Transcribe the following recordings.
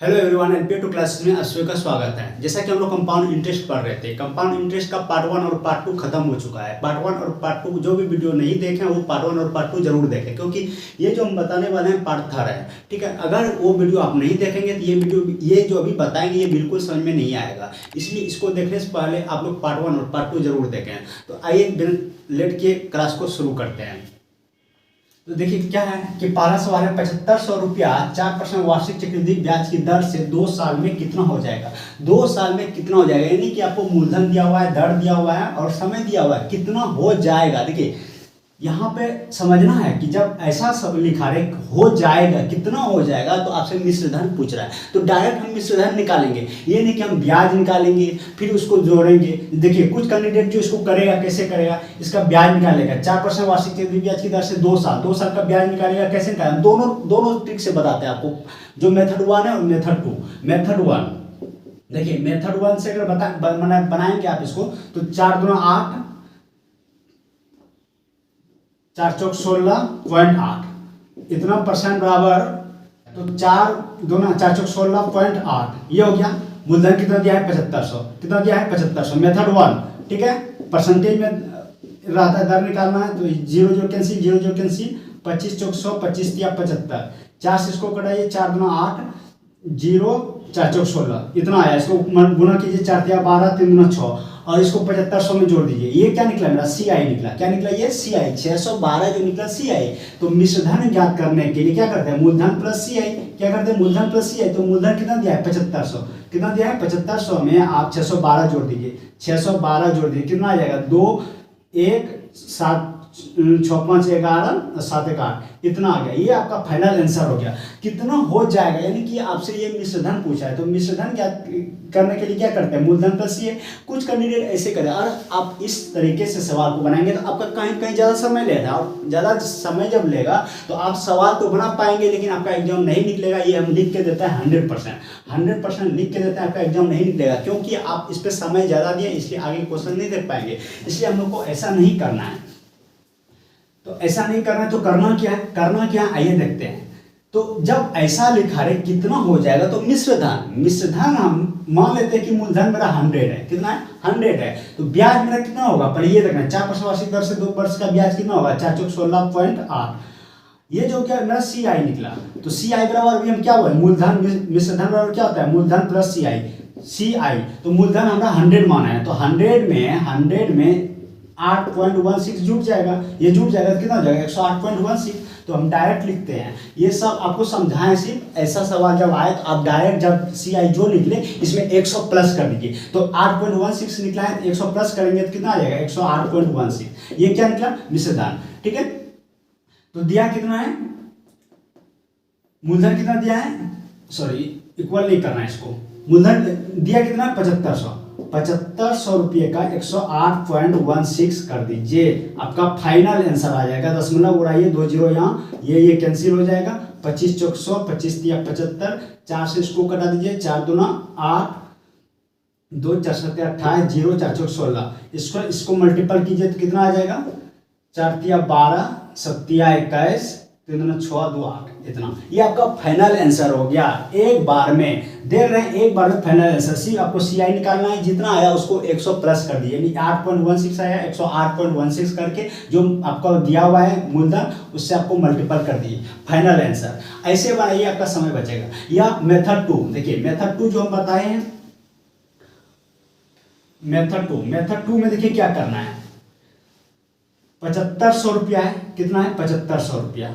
Hello everyone, LPA two classes में अश्विन का स्वागत है। जैसा कि हम लोग कंपाउंड इंटरेस्ट पढ़ रहे थे, कंपाउंड इंटरेस्ट का पार्ट 1 और पार्ट 2 खत्म हो चुका है। पार्ट 1 और पार्ट 2 जो भी वीडियो नहीं देखे वो पार्ट 1 और पार्ट 2 जरूर देखें, क्योंकि ये जो हम बताने वाले हैं पार्ट 3 है। ठीक है, अगर वो वीडियो आप नहीं देखेंगे तो ये जो अभी बताएंगे ये बिल्कुल समझ में नहीं आएगा। इसलिए इसको देखने से पहले आप लोग पार्ट 1 और पार्ट 2 जरूर देखें। तो आइए बिना लेट के क्लास को शुरू करते हैं। तो देखिए क्या है कि पहला सवाल है, 7500 रुपया 4% वार्षिक चक्रवृद्धि ब्याज की दर से 2 साल में कितना हो जाएगा। 2 साल में कितना हो जाएगा, यानी कि आपको मूलधन दिया हुआ है, दर दिया हुआ है और समय दिया हुआ है, कितना हो जाएगा। देखिए यहाँ पे समझना है कि जब ऐसा सब लिखा रहे हो जाएगा, कितना हो जाएगा, तो आपसे मिश्र धन पूछ रहा है। तो डायरेक्ट हम मिश्र धन निकालेंगे, ये नहीं कि हम ब्याज निकालेंगे फिर उसको जोड़ेंगे। देखिए कुछ कैंडिडेट जो इसको करेगा, कैसे करेगा, इसका ब्याज निकालेगा 4% वार्षिक चक्रवृद्धि ब्याज की दर से 2 साल का ब्याज निकालेगा। कैसे निकालेगा, दोनों ट्रिक से बताते हैं आपको, जो मेथड 1 है और मेथड 2। मेथड 1 देखिए, मेथड 1 से अगर बनाएंगे आप इसको तो 4 दूना 8, 4 चौक 16.8 इतना परसेंट बराबर, तो 4 दूना 4 चौक 16.8 ये हो गया। मूलधन कितना दिया है 7500, कितना दिया है 7500। मेथड 1 ठीक है, परसेंटेज में रहता है, दर निकालना है तो 0 कैंसिल 0 कैंसिल, 25 चौक 100, 25 दिया 75, 4 से इसको कटाइए, 4 दूना 8, 0 4 चौक 16 इतना आया। इसको गुना कीजिए, 4 दिया 12, 3 दूना 6 और इसको 7500 में जोड़ दीजिए। ये क्या निकला, मेरा CI निकला। क्या निकला, ये CI 612 जो निकला CI। तो मिश्रधन ज्ञात करने के लिए क्या करते हैं, मूलधन प्लस CI। क्या करते हैं, मूलधन प्लस CI। तो मूलधन कितना दिया है 7500, कितना दिया है 7500 में आप 612 जोड़ दीजिए, 612 जोड़ दीजिए, कितना आ जाएगा 2 1 7 6 5 11 7 1 8 इतना आ गया। ये आपका फाइनल आंसर हो गया, कितना हो जाएगा। यानी कि आपसे ये मिश्रधन पूछा है, तो मिश्रधन क्या करने के लिए क्या करते हैं, मूलधन प्लस ये। कुछ कैंडिडेट ऐसे करें, और आप इस तरीके से सवाल को बनाएंगे तो आपका कहीं ज़्यादा समय लेगा, और ज़्यादा समय जब लेगा तो आप सवाल तो बना पाएंगे लेकिन आपका एग्जाम नहीं निकलेगा। ये हम लिख के देते हैं 100% लिख के देते हैं, आपका एग्जाम नहीं निकलेगा, क्योंकि आप इस पर समय ज़्यादा दिए इसलिए आगे क्वेश्चन नहीं देख पाएंगे। इसलिए हम लोग को ऐसा नहीं करना है। तो ऐसा नहीं करना है तो करना क्या है, आइए देखते हैं। तो जब ऐसा लिखा रहे कितना हो जाएगा, तो मिश्रधन हम मान लेते हैं कि मूलधन मेरा 100 है। कितना है, 100 है। तो ब्याज मेरा कितना होगा, पहले ये देखना, 4% वार्षिक दर से 2 वर्ष का ब्याज कितना होगा, 4 चौक 16.8। ये जो क्या मेरा CI निकला, तो CI बराबर भी हम क्या हुआ, मूलधन मिश्रधन बराबर क्या होता है, मूलधन प्लस CI। तो मूलधन हमारा 100 माना है, तो 100 में 8.16 जुट जाएगा। ये जुट जाएगा तो कितना हो जाएगा 108.16। तो हम डायरेक्ट लिखते हैं, ये सब आपको समझाएं। सिर्फ ऐसा सवाल जब आए तो आप डायरेक्ट जब CI जो निकले इसमें 100 प्लस कर दीजिए। तो 8.16 निकला है, 100 प्लस करेंगे तो कितना आ जाएगा 108.16। ये क्या निकला, मिश्रधन। ठीक है, तो दिया कितना है, मूलधन कितना दिया है, सॉरी इक्वल नहीं करना है इसको, मूलधन दिया कितना है 7500 रुपये का 108.16 कर दीजिए, आपका फाइनल आंसर आ जाएगा। दशमलव उड़ाइए, 2 0 यहाँ, ये कैंसिल हो जाएगा, 25 चौक 100, 25 दिया 75, 4 से इसको कटा दीजिए, 4 दूना 8, 2 4 7 28, 0 4 चौक 16, इसको मल्टीपल कीजिए तो कितना आ जाएगा, 4 तिया 12, 7 तिया 21, 3 दूना 6 2 8 इतना। ये आपका फाइनल आंसर हो गया। एक बार में देख रहे हैं, एक बार में फाइनल आंसर। सिर्फ आपको CI निकालना है, जितना आया उसको 100 प्लस कर दिए, यानी 8.16 आया, 108.16 करके जो आपका दिया हुआ है मूलधन उससे आपको मल्टीपल कर दिए, फाइनल आंसर। ऐसे बनाइए, आपका समय बचेगा। या मेथड 2 देखिए, मेथड 2 जो हम बताए हैं, मेथड 2 में देखिए क्या करना है, 7500 रुपया है, कितना है 7500 रुपया,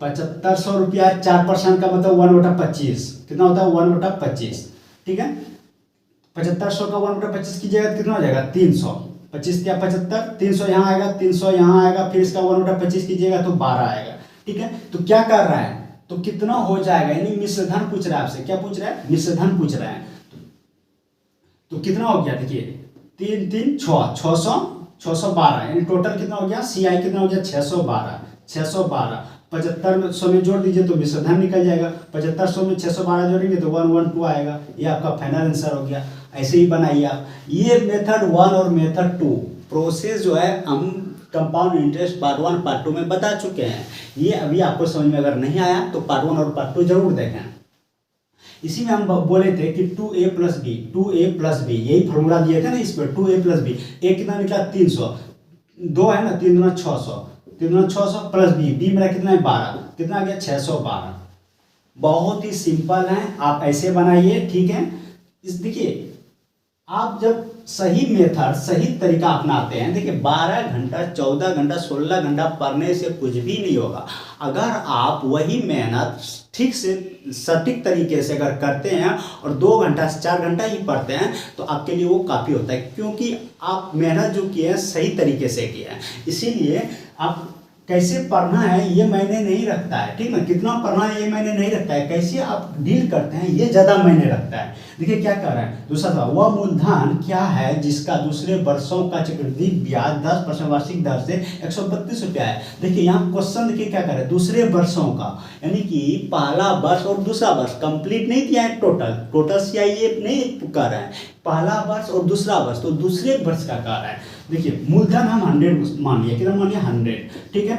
7500 रुपया 4% का मतलब 1/25 कितना होता है, 1/25। ठीक है, 7500 का 1/25 कीजिएगा कितना हो जाएगा 300, 25 या 75, 300 यहाँ आएगा, 300 यहाँ आएगा, फिर इसका 1/25 कीजिएगा तो 12 आएगा। ठीक है, तो क्या कर रहा है, तो कितना हो जाएगा, यानी मिश्रधन पूछ रहा है आपसे। क्या पूछ रहा है, मिश्रधन पूछ रहा है। तो कितना हो गया, देखिए 3 3 6 612, यानी टोटल कितना हो गया, CI कितना हो गया 612। 7500 में जोड़ दीजिए तो मिश्रधन निकल जाएगा। 7500 में 612 जोड़ेंगे तो 112 आएगा। ये आपका फाइनल आंसर हो गया। ऐसे ही बनाइए आप। ये मेथड 1 और मेथड 2 प्रोसेस जो है हम कंपाउंड इंटरेस्ट पार्ट 1 पार्ट 2 में बता चुके हैं। ये अभी आपको समझ में अगर नहीं आया तो पार्ट 1 और पार्ट 2 जरूर देखें। इसी में हम बोले थे कि 2a प्लस बी यही फॉर्मूला दिए थे ना इस पर 2a प्लस बी। ए कितना निकला 300, 2 है ना 3 दूना 600 प्लस बी मेरा कितना है 12, कितना आ गया 612। बहुत ही सिंपल है, आप ऐसे बनाइए, ठीक है। इस देखिए आप जब सही मेथड सही तरीका अपनाते हैं, देखिए 12 घंटा 14 घंटा 16 घंटा पढ़ने से कुछ भी नहीं होगा। अगर आप वही मेहनत ठीक से सटीक तरीके से अगर करते हैं और 2 घंटा से 4 घंटा ही पढ़ते हैं तो आपके लिए वो काफ़ी होता है, क्योंकि आप मेहनत जो किए हैं सही तरीके से किए हैं। इसीलिए आप कैसे पढ़ना है ये मायने नहीं रखता है, ठीक ना, कितना पढ़ना है ये मायने नहीं रखता है, कैसे आप डील करते हैं ये ज़्यादा मायने रखता है। देखिए क्या कर रहा है दूसरा सवाल, वह मूलधन क्या है जिसका दूसरे वर्षों का चक्रवृद्धि ब्याज 10% वार्षिक दर से 132 रुपया है। देखिए यहाँ क्वेश्चन देखिए क्या कर रहा है, दूसरे वर्षों का, यानी कि पहला वर्ष और दूसरा वर्ष कंप्लीट नहीं दिया है, टोटल CIE नहीं कर रहा है, पहला वर्ष और दूसरा वर्ष, तो दूसरे वर्ष का कर रहा है। देखिए मूलधन हम 100 मान लिया, कितना मान लिया 100, ठीक है।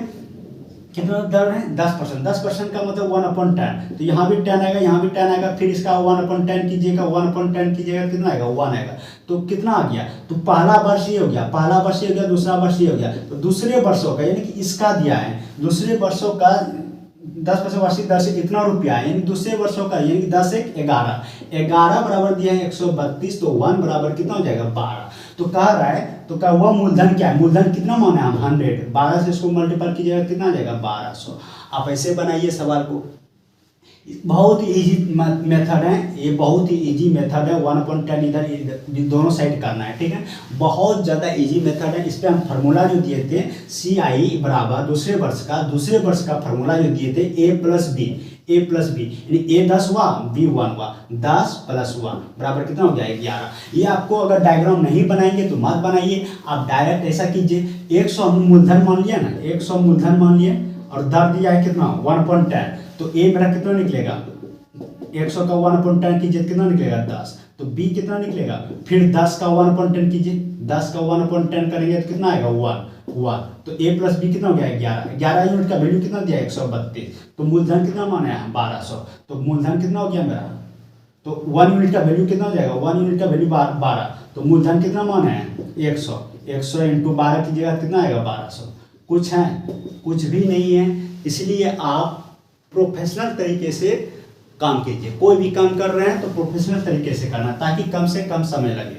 कितना दर है 10% का मतलब 1/10, तो यहाँ भी 10 आएगा, यहाँ भी 10 आएगा, फिर इसका 1/10 कीजिएगा, 1/10 कीजिएगा, कितना आएगा 1 आएगा। तो कितना आ गया, तो पहला वर्ष ये हो गया, दूसरा वर्ष ये हो गया, तो दूसरे वर्षों का यानी कि इसका दिया है दूसरे वर्षों का 10% वार्षिक दर से कितना रुपया है, यानी दूसरे वर्षों का, यानी 10 एक 11 बराबर दिया है 132, तो 1 बराबर कितना हो जाएगा 12। तो कह रहा है, तो क्या हुआ मूलधन क्या है, मूलधन कितना माना है हम 100, 12 से इसको मल्टीपल कीजिएगा कितना आ जाएगा 1200। आप ऐसे बनाइए सवाल को, बहुत ही इजी मेथड है ये, बहुत ही इजी मेथड है। 1/10 इधर दोनों साइड करना है, ठीक है, बहुत ज़्यादा इजी मेथड है। इस पर हम फार्मूला जो दिए थे CIE बराबर दूसरे वर्ष का फार्मूला जो दिए थे A प्लस बी, यानी A 10 हुआ B 1 हुआ, 10 + 1 बराबर कितना हो गया 11। ये आपको अगर डायग्राम नहीं बनाएंगे तो मत बनाइए, आप डायरेक्ट ऐसा कीजिए, 100 मूलधन मान लिया ना, 100 मूलधन मान लिए और दर दिया है कितना 1/10, तो A मेरा कितना निकलेगा 100 का 1/10 कीजिए कितना निकलेगा 10, तो B कितना निकलेगा, फिर 10 का 1/10 कीजिए, 10 का 1/10 करेंगे तो कितना आएगा 1, तो A प्लस B कितना हो गया 11 यूनिट का वैल्यू कितना दिया 132, तो मूलधन कितना माना है 1200, तो मूलधन कितना हो गया मेरा, तो 1 यूनिट का वैल्यू कितना हो जाएगा, 1 यूनिट का वैल्यू 12, तो मूलधन कितना माना है 100 × 12 कीजिएगा कितना आएगा 1200। कुछ है, कुछ भी नहीं है। इसलिए आप प्रोफेशनल तरीके से काम कीजिए, कोई भी काम कर रहे हैं तो प्रोफेशनल तरीके से करना ताकि कम से कम समय लगे।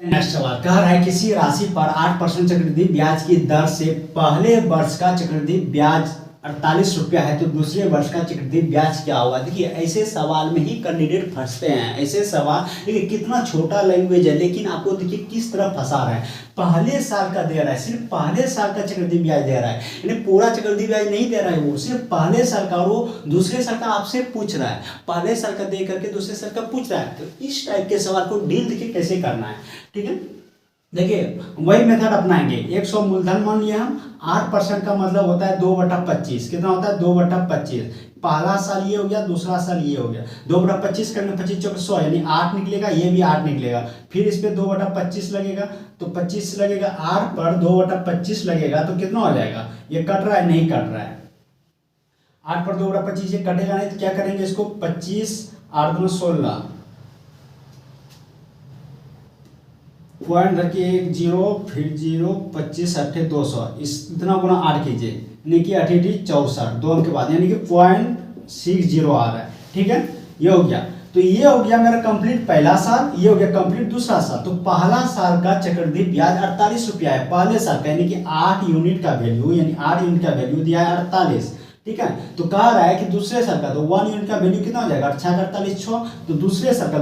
नेक्स्ट सवाल कह रहा है किसी राशि पर 8% चक्रवृद्धि ब्याज की दर से पहले वर्ष का चक्रवृद्धि ब्याज 48 रुपया है, तो दूसरे वर्ष का चक्रवृद्धि ब्याज क्या होगा। देखिए ऐसे सवाल में ही कैंडिडेट फंसते हैं, ऐसे सवाल, देखिए कितना छोटा लैंग्वेज है लेकिन आपको देखिए किस तरह फंसा रहा है। पहले साल का दे रहा है, सिर्फ पहले साल का चक्रवृद्धि ब्याज दे रहा है, यानी पूरा चक्रवृद्धि ब्याज नहीं दे रहा है, वो सिर्फ पहले साल का, और वो दूसरे साल का आपसे पूछ रहा है, पहले साल का दे करके दूसरे साल का पूछ रहा है। तो इस टाइप के सवाल को डील देखिए कैसे करना है, ठीक है। देखिए वही मेथड अपनाएंगे, 100 मूलधन मान लिया हम, 8% का मतलब होता है 2/25, कितना होता है 2/25, पहला साल ये हो गया, दूसरा साल ये हो गया, 2/25 करने 25 × 100 यानी 8 निकलेगा, ये भी 8 निकलेगा, फिर इस पे 2/25 लगेगा, तो 25 लगेगा, 8 पर 2/25 लगेगा तो कितना हो जाएगा, ये कट रहा है नहीं कट रहा है, 8 पर 2/25 ये कटेगा नहीं, तो क्या करेंगे इसको 25 8 × 16 पॉइंट धर के 1 0 फिर 0 25 8 200, इस इतना गुना 8 कीजिए, यानी कि 8 64 2 अंक के बाद, यानी कि 0.60 आ रहा है, ठीक है। ये हो गया, तो ये हो गया मेरा कंप्लीट पहला साल, ये हो गया कंप्लीट दूसरा साल। तो पहला साल का चक्रवृद्धि ब्याज 48 रुपया है पहले साल का, यानी कि 8 यूनिट का वैल्यू, यानी 8 यूनिट का वैल्यू दिया है 48, ठीक है। तो कह रहा है कि दूसरे साल का, तो 1 यूनिट का वैल्यू कितना हो जाएगा 48 6, तो दूसरे साल का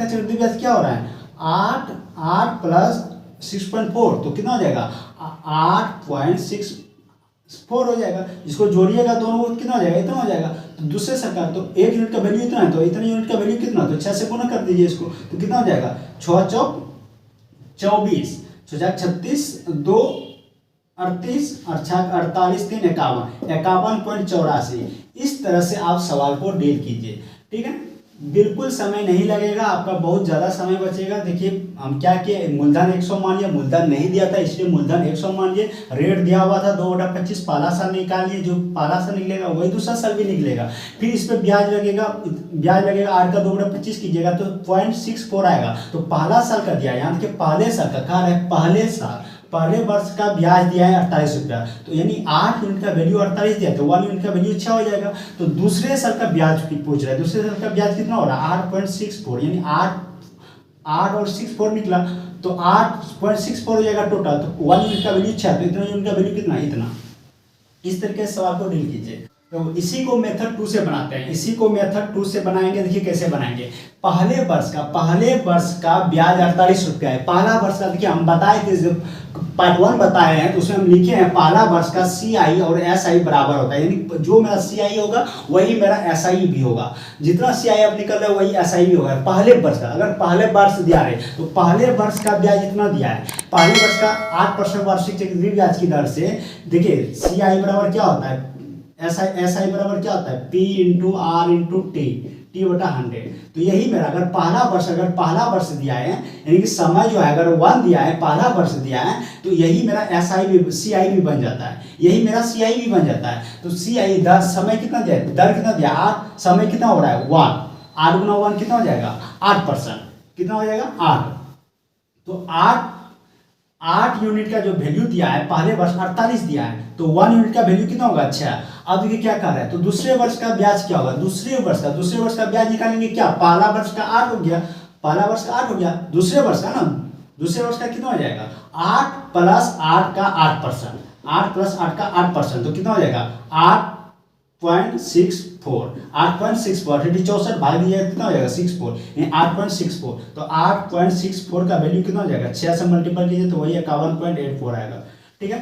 चक्रवृद्धि ब्याज क्या हो रहा है 8 + 6.4, तो कितना हो जाएगा 8.64 हो जाएगा। इसको जोड़िएगा दोनों को कितना हो जाएगा, इतना हो जाएगा। तो दूसरे सरकार तो 1 यूनिट का वैल्यू इतना है, तो इतने यूनिट का वैल्यू कितना, तो 6 से गुना कर दीजिए इसको, तो कितना हो जाएगा 6 चौक 24, 6 36 2 38 और 6 48 3 51 51.84। इस तरह से आप सवाल को डील कीजिए, ठीक है। बिल्कुल समय नहीं लगेगा, आपका बहुत ज़्यादा समय बचेगा। देखिए हम क्या किए, मूलधन 100 मान लिया, मूलधन नहीं दिया था इसलिए मूलधन 100 मान लिए, रेट दिया हुआ था 2/25, पहला साल निकालिए, जो पहला साल निकलेगा वही दूसरा साल भी निकलेगा। फिर इस पर ब्याज लगेगा, 8 का 2/25 कीजिएगा तो 0.64 आएगा। तो पहला साल का दिया, यहाँ देखिए पहले साल का कहा है, पहले साल पहले वर्ष का ब्याज दिया है 48 रुपया, तो यानी 8 यूनिट का वैल्यू 48 दिया तो 1 यूनिट का वैल्यू 6 हो जाएगा। तो दूसरे साल का ब्याज पूछ रहा है, दूसरे साल का ब्याज कितना हो रहा है 8.64, यानी 8 और 64 निकला तो 8.64 हो जाएगा टोटल। तो 1 यूनिट का वैल्यू 6, तो इतना यूनिट का वैल्यू कितना, इतना। इस तरीके से सवाल को डील कीजिए। तो इसी को मेथड 2 से बनाते हैं, इसी को मेथड 2 से बनाएंगे। देखिए कैसे बनाएंगे, पहले वर्ष का ब्याज 48 रुपया है। पहला वर्ष का देखिए हम बताए थे, जब पार्ट 1 बताए हैं तो उसमें हम लिखे हैं पहला वर्ष का CI और SI बराबर होता है, यानी जो मेरा CI होगा वही मेरा SI भी होगा, जितना CI अब निकल रहा है वही SI भी होगा पहले वर्ष का। अगर पहले वर्ष दिया है तो पहले वर्ष का ब्याज इतना दिया है, पहले वर्ष का 8% वार्षिक चक्रवृद्धि ब्याज की दर से। देखिए CI बराबर क्या होता है, SI बराबर क्या होता है, P × R × T/100। तो यही मेरा अगर पहला वर्ष दिया है, यानी कि समय जो है अगर 1 दिया है, पहला वर्ष दिया है, तो यही मेरा CI भी बन जाता है, यही मेरा CI भी बन जाता है। तो CI दर समय कितना दिया, दर कितना दिया 8, समय कितना हो रहा है 1, 8 × 1 कितना हो जाएगा 8%, कितना हो जाएगा 8। तो 8 यूनिट का जो वैल्यू दिया है, पहले वर्ष 48 दिया है, तो 1 यूनिट का वैल्यू कितना होगा 6। अब देखिए क्या कर रहा है, तो दूसरे वर्ष का ब्याज क्या होगा, दूसरे वर्ष का ब्याज निकालेंगे क्या, पहला वर्ष का 8 हो गया, पहला वर्ष का 8 हो गया, दूसरे वर्ष का ना, दूसरे वर्ष का कितना हो जाएगा 8 + 8 का 8%, 8 + 8 का 8%, तो कितना हो जाएगा 8.64, 8.64 64 भाग दिया कितना हो जाएगा 64, यानी 8.64। तो 8.64 का वैल्यू कितना हो जाएगा, 6 से मल्टीपल कीजिए तो वही 51.84 आएगा। ठीक है,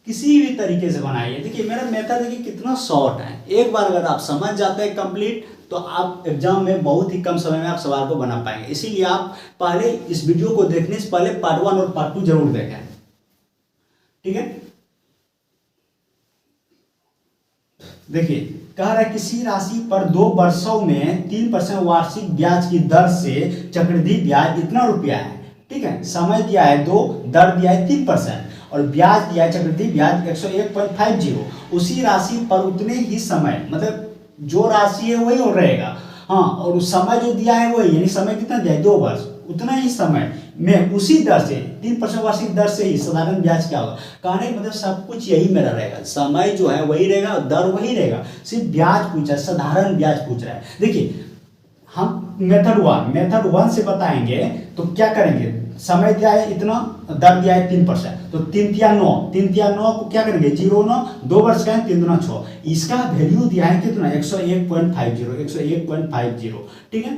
किसी भी तरीके से बनाइए। देखिए मेरा मेथड देखिए कितना शॉर्ट है, एक बार अगर आप समझ जाते हैं कंप्लीट तो आप एग्जाम में बहुत ही कम समय में आप सवाल को बना पाएंगे। इसीलिए आप पहले इस वीडियो को देखने से पहले पार्ट 1 और पार्ट 2 जरूर देखें। ठीक है, देखिए कह रहा है किसी राशि पर 2 वर्षों में 3% वार्षिक ब्याज की दर से चक्रवृद्धि ब्याज इतना रुपया है। ठीक है, समय दिया है 2, दर दिया है 3% और ब्याज दिया है चक्रवृद्धि ब्याज 101.50। उसी राशि पर उतने ही समय, मतलब जो राशि है वही हो रहेगा, हाँ, और उस समय जो दिया है वही, यानी समय कितना दिया है 2 वर्ष, उतना ही समय में उसी दर से 3% वार्षिक दर से ही साधारण ब्याज क्या होगा। कहने मतलब सब कुछ यही मेरा रहेगा, समय जो है वही रहेगा, दर वही रहेगा, सिर्फ ब्याज पूछा है, साधारण ब्याज पूछ रहा है। देखिए हम मेथड 1 से बताएंगे तो क्या करेंगे, समय दिया है इतना, दर दिया है 3%, तो 3 × 9, 3 × 9 को क्या करेंगे 0 9, 2 वर्ष का है 3 × 6, इसका वैल्यू दिया है कितना 101.50। ठीक है,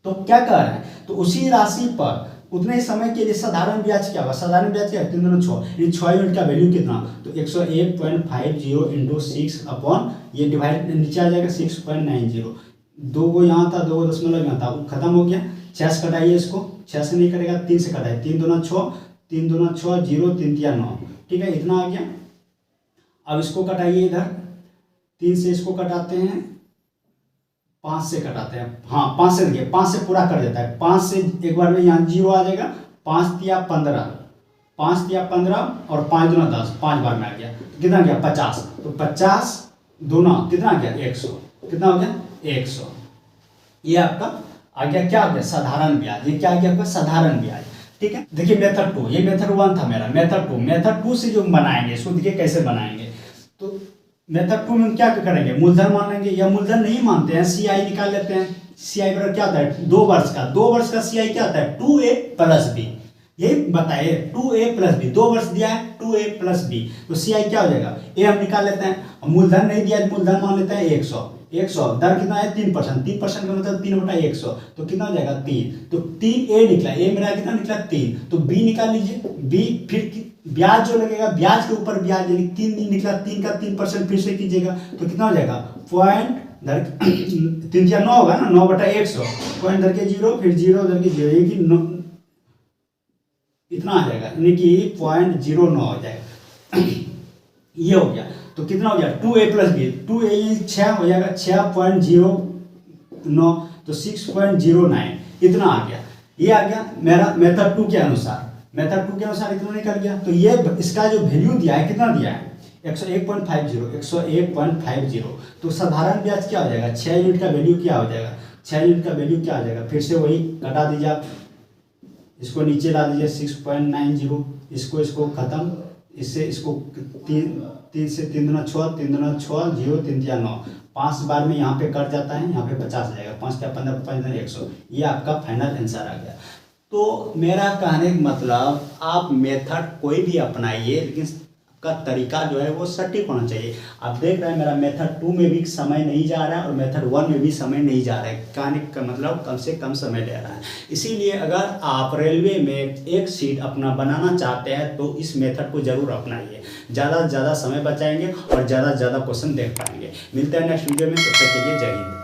तो क्या कर रहा है, तो उसी राशि पर उतने समय के लिए साधारण ब्याज क्या होगा, साधारण ब्याज क्या है 3 × 6, ये 6 यूनिट का वैल्यू कितना, तो 101.50 × 6 अपॉन ये डिवाइड नीचे आ जाएगा 6.90, 2 को यहाँ था, 2 को दशमलव यहाँ था, खत्म हो गया। 6 से कटाइए इसको, 6 से नहीं करेगा 3 से कटाइए, 3 दूना 6, 3 दूना 6 0, 3 × 9। ठीक है, इतना आ गया। अब इसको कटाइए इधर, 3 से इसको कटाते हैं, 5 से कटाते हैं, हाँ 5 से, देखिए 5 से पूरा कर देता है, 5 से एक बार में यहाँ 0 आ जाएगा, 5 × 15, 5 × 15 और 5 दूना 10, 5 बार में आ गया, तो कितना गया 50, तो 50 दूना कितना आ गया 100, कितना हो गया 100। ये आपका आ गया, क्या आ गया साधारण ब्याज, ये क्या आ गया आपका साधारण ब्याज। ठीक है, देखिए मेथड 2, ये मेथड 1 था मेरा, मेथड 2 से जो बनाएंगे इसको देखिए कैसे बनाएंगे। तो मेथड 2 में क्या करेंगे, मूलधन मान लेंगे, या मूलधन नहीं मानते हैं CI निकाल लेते हैं। CI बराबर क्या होता है 2 वर्ष का, 2 वर्ष का CI क्या होता है 2A + B, यही बताइए 2A + B, 2 वर्ष दिया है 2A + B, तो CI क्या हो जाएगा A हम निकाल लेते हैं, मूलधन नहीं दिया मूलधन मान लेते हैं 100, दर कितना है 3%, 3% का मतलब 3/100, तो कितना हो जाएगा 3, तो 3A निकला, A मेरा कितना निकला 3, तो B निकाल लीजिए, B फिर ब्याज जो लगेगा, ब्याज के ऊपर ब्याज, यानी 3 निकला, 3 का 3% फिर से कीजिएगा, तो कितना हो जाएगा पॉइंट दर 3 × 9 होगा ना, 9/100, पॉइंट दर के 0, फिर 0 दर के 0, ये कि इतना आ जाएगा, यानी कि 0.09 हो जाएगा। ये हो गया, तो कितना हो गया 2A + B, 2A 6 हो जाएगा 6.09, तो 6.09 इतना आ गया। ये आ गया मेरा मेथड 2 के अनुसार, मेथड 2 के अनुसार इतना निकल गया। तो ये इसका जो वैल्यू दिया है कितना दिया है 101.50। तो साधारण ब्याज क्या हो जाएगा, 6 यूनिट का वैल्यू क्या हो जाएगा, 6 यूनिट का वैल्यू क्या आ जाएगा, फिर से वही घटा दीजिए आप, इसको नीचे ला दीजिए 6.90, इसको खत्म, इससे इसको 3 से 3 दूना 6, 3 दूना 6, 0 3 या 9, 5 बार में यहाँ पे कट जाता है, यहाँ पे 50 आ जाएगा, 5 का 15, 5 100। ये आपका फाइनल आंसर आ गया। तो मेरा कहने का मतलब आप मेथड कोई भी अपनाइए, लेकिन का तरीका जो है वो सटीक होना चाहिए। आप देख रहे हैं मेरा मेथड 2 में भी समय नहीं जा रहा है और मेथड 1 में भी समय नहीं जा रहा है, कहने का मतलब कम से कम समय ले रहा है। इसीलिए अगर आप रेलवे में एक सीट अपना बनाना चाहते हैं तो इस मेथड को जरूर अपनाइए, ज़्यादा से ज़्यादा समय बचाएंगे और ज़्यादा से ज़्यादा क्वेश्चन देख पाएंगे। मिलते हैं नेक्स्ट वीडियो में, तब तक के लिए जय हिंद।